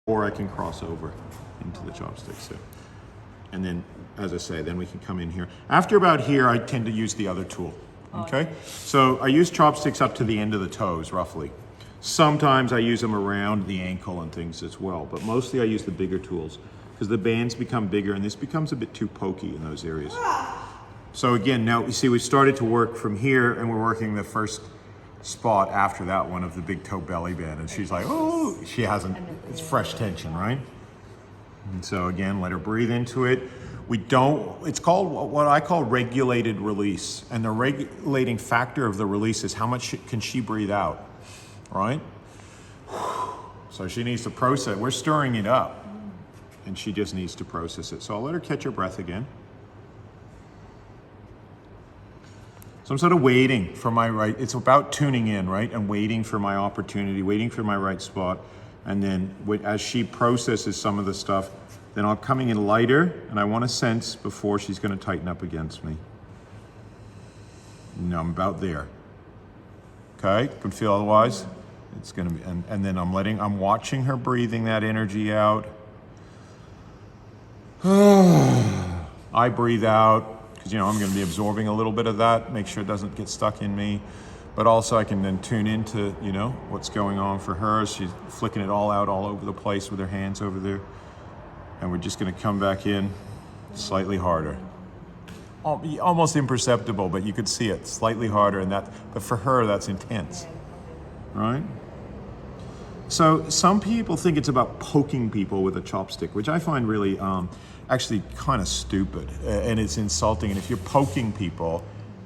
or I can cross over into the chopsticks. So. And then, as I say, then we can come in here. After about here, I tend to use the other tool, okay? So I use chopsticks up to the end of the toes, roughly. Sometimes I use them around the ankle and things as well, but mostly I use the bigger tools because the bands become bigger and this becomes a bit too pokey in those areas. So again, now you see we started to work from here and we're working the first spot after that one of the big toe belly band, and she's like, oh, she hasn't, it's fresh tension, right? And so again, let her breathe into it. We don't, it's called what I call regulated release. And the regulating factor of the release is how much can she breathe out, right? So she needs to process, we're stirring it up and she just needs to process it. So I'll let her catch her breath again. So I'm sort of waiting for my right, it's about tuning in, right? And waiting for my opportunity, waiting for my right spot. And then as she processes some of the stuff, then I'm coming in lighter and I want to sense before she's going to tighten up against me. No, I'm about there. Okay, can feel otherwise? It's going to be, and then I'm watching her breathing that energy out. I breathe out because, I'm going to be absorbing a little bit of that, make sure it doesn't get stuck in me. But also I can then tune into, what's going on for her. She's flicking it all out all over the place with her hands over there. And we're just gonna come back in slightly harder. Almost imperceptible, but you could see it slightly harder, but for her, that's intense, right? So some people think it's about poking people with a chopstick, which I find really actually kind of stupid, and it's insulting. And if you're poking people,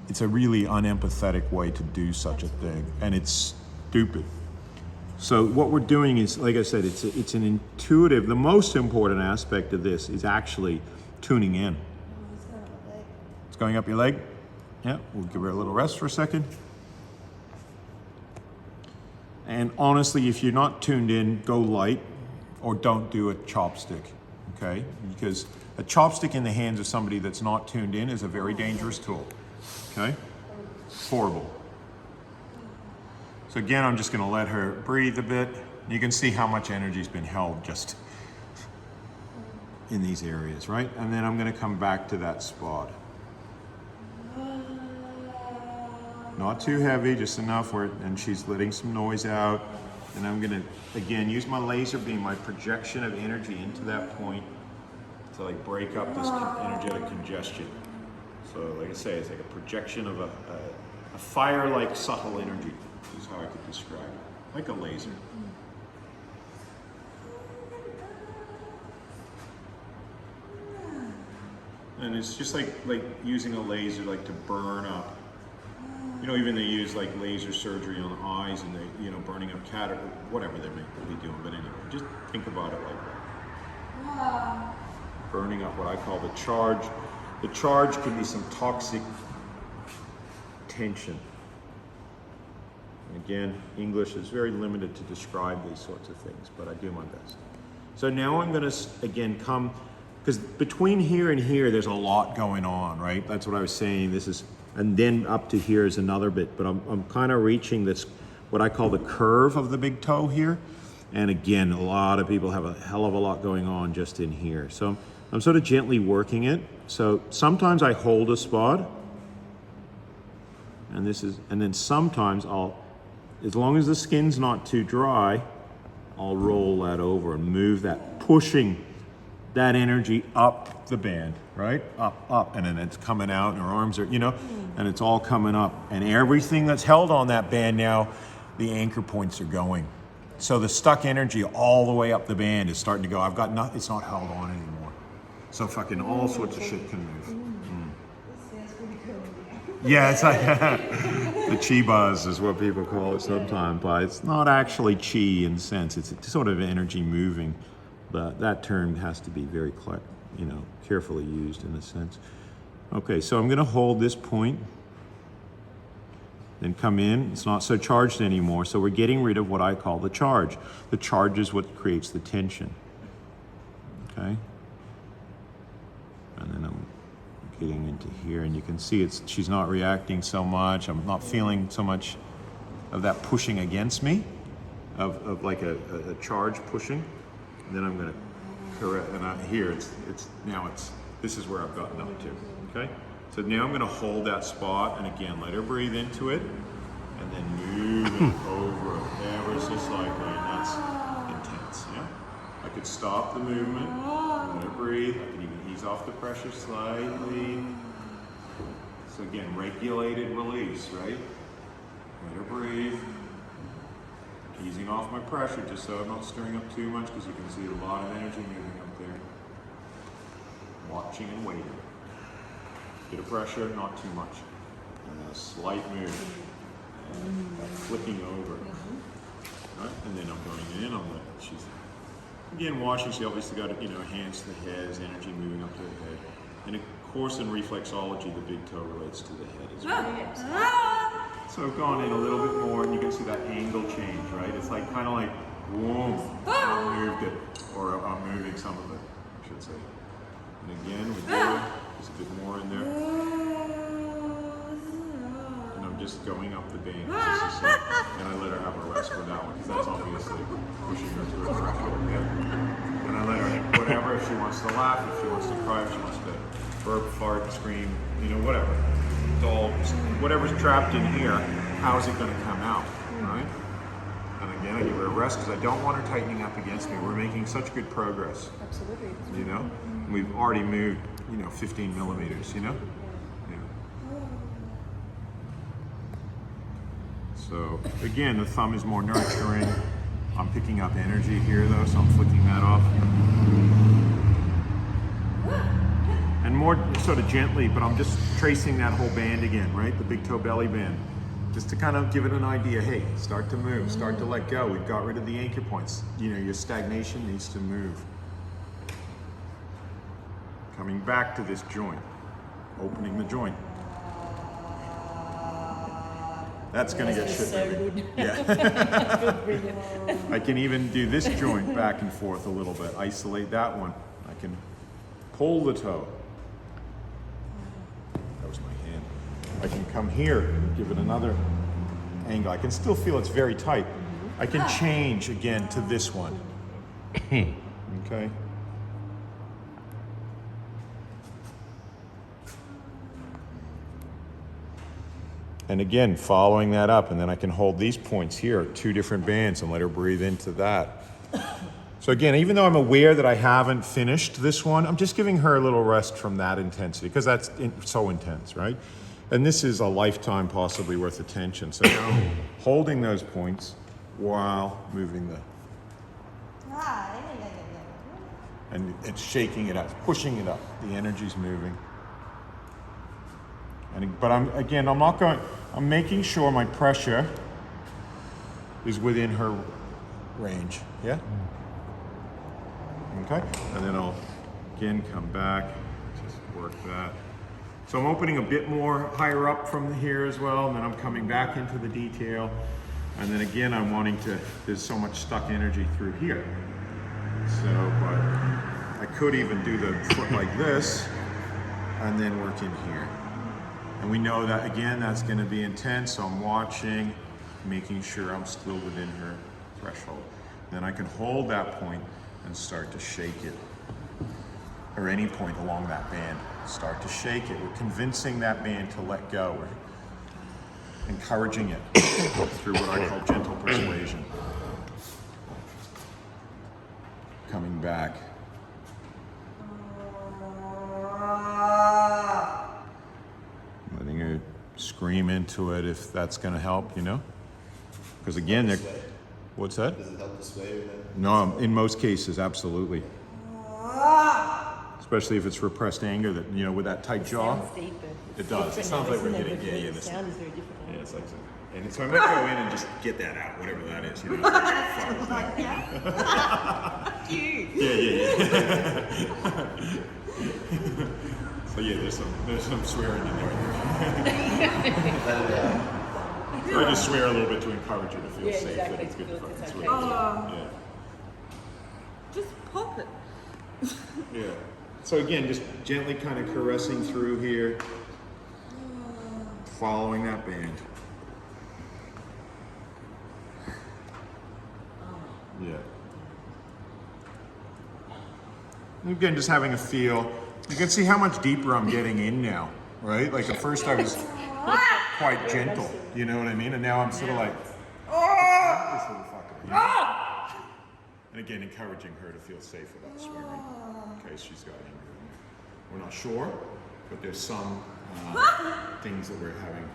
it's a really unempathetic way to do such a thing, and it's stupid. So what we're doing is, like I said, it's an intuitive, the most important aspect of this is actually tuning in. It's going up your leg? Yeah, we'll give her a little rest for a second. And honestly, if you're not tuned in, go light or don't do a chopstick, okay? Because a chopstick in the hands of somebody that's not tuned in is a very dangerous tool. Okay, horrible. So again, I'm just gonna let her breathe a bit. You can see how much energy's been held just in these areas, right? And then I'm gonna come back to that spot. Not too heavy, just enough where, and she's letting some noise out. And I'm gonna, again, use my laser beam, my projection of energy into that point to like break up this energetic congestion. So like I say, it's like a projection of a fire-like subtle energy is how I could describe it, like a laser. And it's just like using a laser like to burn up. Even they use like laser surgery on the eyes and they, burning up cataract, whatever they may be doing. But anyway, just think about it like that. Burning up what I call the charge. The charge can be some toxic tension. And again, English is very limited to describe these sorts of things, but I do my best. So now I'm gonna, again, come, because between here and here, there's a lot going on, right? That's what I was saying, and then up to here is another bit, but I'm kind of reaching this, what I call the curve of the big toe here. And again, a lot of people have a hell of a lot going on just in here. So I'm sort of gently working it. So sometimes I hold a spot, and then sometimes as long as the skin's not too dry, I'll roll that over and move that, pushing that energy up the band, right? Up, and then it's coming out, and her arms are, and it's all coming up. And everything that's held on that band now, the anchor points are going. So the stuck energy all the way up the band is starting to go. It's not held on anymore. So fucking all sorts of shit can move. That's pretty cool. Yeah, it's like the chi buzz is what people call it sometimes, but it's not actually chi in a sense. It's sort of energy moving, but that term has to be very, carefully used in a sense. Okay, so I'm gonna hold this point, then come in. It's not so charged anymore, so we're getting rid of what I call the charge. The charge is what creates the tension, okay? And then I'm getting into here, and you can see she's not reacting so much. I'm not feeling so much of that pushing against me, of like a charge pushing. And then I'm gonna correct, and here this is where I've gotten up to, okay? So now I'm gonna hold that spot, and again, let her breathe into it, and then move it over ever so slightly, and that's intense, yeah? I could stop the movement, let her breathe, I can even ease off the pressure slightly. So again, regulated release, right? Let her breathe. Easing off my pressure just so I'm not stirring up too much, because you can see a lot of energy moving up there. Watching and waiting. Bit of pressure, not too much. And then a slight move. And that flicking over. Right? And then I'm going in on the, she's again watching, she obviously got hands to the head, energy moving up to the head. And of course in reflexology, the big toe relates to the head as well. So I've gone in a little bit more, and you can see that angle change, right? It's like kind of like, whoa, I moved it, or I'm moving some of it, I should say. And again, we do it, just a bit more in there. And I'm just going up the band, and I let her have a rest with that one, because that's obviously pushing her to a threshold. Yeah. And I let her, whatever, if she wants to laugh, if she wants to cry, if she wants to burp, fart, scream, whatever. Whatever's trapped in here, how is it going to come out, right? And again, I give her a rest because I don't want her tightening up against me. We're making such good progress. Absolutely. We've already moved, 15 millimeters, Yeah. So again, the thumb is more nurturing. I'm picking up energy here though, so I'm flicking that off. And more sort of gently, but I'm just tracing that whole band again, right? The big toe belly band. Just to kind of give it an idea, hey, start to move, start to let go. We've got rid of the anchor points. Your stagnation needs to move. Coming back to this joint, opening the joint. That's gonna get shit so moving. good. Yeah. I can even do this joint back and forth a little bit. Isolate that one. I can pull the toe. That was my hand. I can come here and give it another angle. I can still feel it's very tight. I can change again to this one. Okay. And again, following that up, and then I can hold these points here, 2 different bands, and let her breathe into that. So again, even though I'm aware that I haven't finished this one, I'm just giving her a little rest from that intensity, because that's so intense, right? And this is a lifetime possibly worth of tension. So now holding those points while moving and it's shaking it up, pushing it up. The energy's moving. But I'm making sure my pressure is within her range, yeah? Okay, and then I'll again come back, just work that. So I'm opening a bit more higher up from here as well, and then I'm coming back into the detail. And then again, I'm wanting to, there's so much stuck energy through here. So, but I could even do the foot like this, and then work in here. And we know that, again, that's gonna be intense, so I'm watching, making sure I'm still within her threshold. Then I can hold that point and start to shake it, or any point along that band. Start to shake it. We're convincing that band to let go. We're encouraging it through what I call gentle persuasion. Coming back. Letting her scream into it if that's going to help, Because again, what's that? Does it help to sway with it? No, in most cases, absolutely. Especially if it's repressed anger, that with that tight jaw. Sounds deeper. It does. It sounds like we're hitting The sound is very different. Yeah, it's like so. And so I might go in and just get that out, whatever that is. So yeah, there's some swearing in there. So I just swear a little bit to encourage her to feel safe. Exactly. That it's good to Feel it's fucking okay. swear. Yeah. Just pop it. Yeah. So again, just gently kind of caressing through here, following that band. Yeah. Again, just having a feel. You can see how much deeper I'm getting in now, right? Like at first I was quite gentle, you know what I mean? And now I'm sort of like, this little fucker, you know? And again, encouraging her to feel safe without swearing in case she's got anger in there. We're not sure, but there's some things that we're having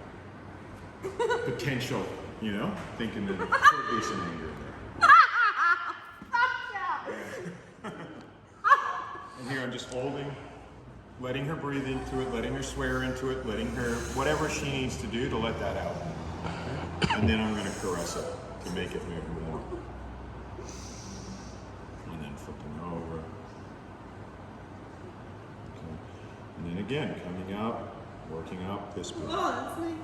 potential, you know, thinking that there could be some anger in there. And here I'm just holding, letting her breathe into it, letting her swear into it, letting her, whatever she needs to do to let that out. Okay? And then I'm going to caress it to make it move more. And then flipping over. Okay. And then again, coming up, working up this way. Oh, that's me.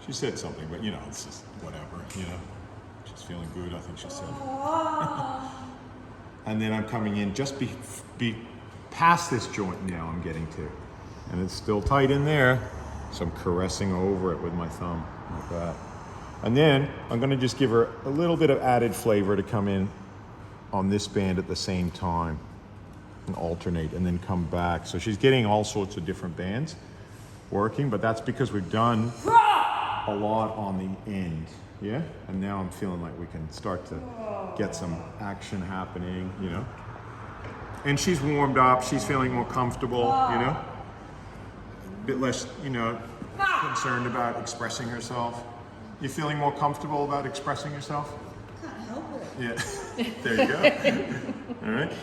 She said something, but you know, it's just whatever, you know. She's feeling good, I think she said. And then I'm coming in just be past this joint now I'm getting to. And it's still tight in there, so I'm caressing over it with my thumb, like that. And then I'm gonna just give her a little bit of added flavor to come in on this band at the same time and alternate and then come back. So she's getting all sorts of different bands working, but that's because we've done a lot on the end, yeah? And now I'm feeling like we can start to get some action happening, you know? And she's warmed up, she's feeling more comfortable, you know? A bit less, you know, concerned about expressing herself. You feeling more comfortable about expressing yourself? Can't help it. Yeah, there you go. All right.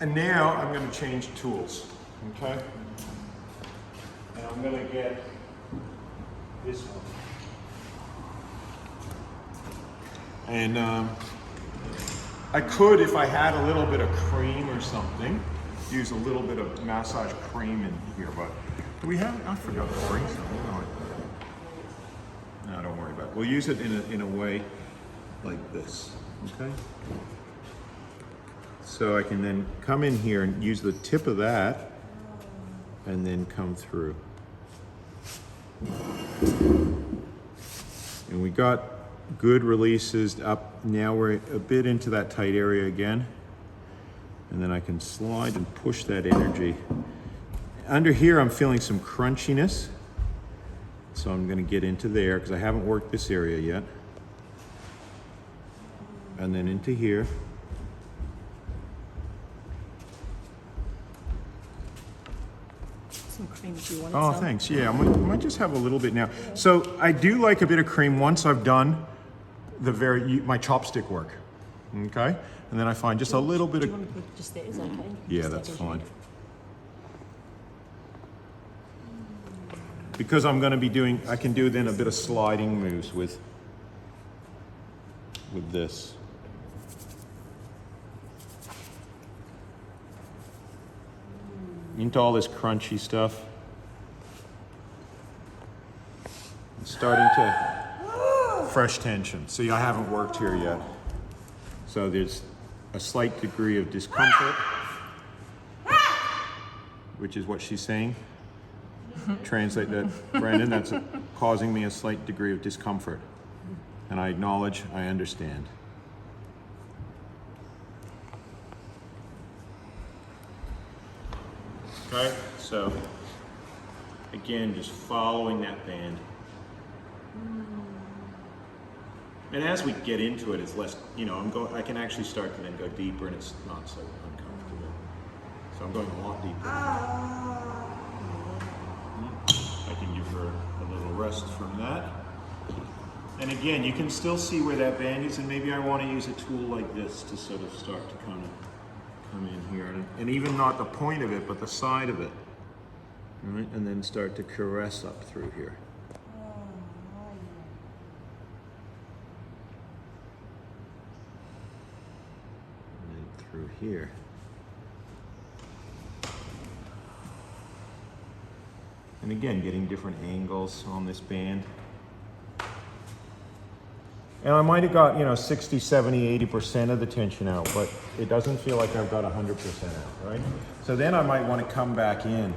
And now I'm gonna change tools, okay? And I'm gonna get this one. And I could, if I had a little bit of cream or something, use a little bit of massage cream in here, but do we have, I forgot to bring some. No, don't worry about it. We'll use it in a way like this, okay? So I can then come in here and use the tip of that and then come through. And we got good releases up. Now we're a bit into that tight area again. And then I can slide and push that energy. Under here, I'm feeling some crunchiness. So I'm gonna get into there because I haven't worked this area yet. And then into here. Some cream if you wanted Oh, some. thanks. Yeah, I might just have a little bit now. So I do like a bit of cream once I've done my chopstick work. Okay? And then I find just a little bit Do you of, want to put it just there? Is that okay? yeah, Just that's there, fine. Because I'm gonna be doing, I can do then a bit of sliding moves with this. Into all this crunchy stuff. It's starting to fresh tension. See, I haven't worked here yet. So there's a slight degree of discomfort, which is what she's saying. Translate that, Brandon, that's causing me a slight degree of discomfort. And I acknowledge, I understand. Okay, so again, just following that band. And as we get into it, it's less, you know, I can actually start to then go deeper and it's not so uncomfortable. So I'm going a lot deeper. I can give her a little rest from that. And again, you can still see where that band is, and maybe I want to use a tool like this to sort of start to come in here. And even not the point of it, but the side of it. All right, and then start to caress up through here. And then through here. And again, getting different angles on this band. And I might have got, 60, 70, 80% of the tension out, but it doesn't feel like I've got 100% out, right? So then I might want to come back in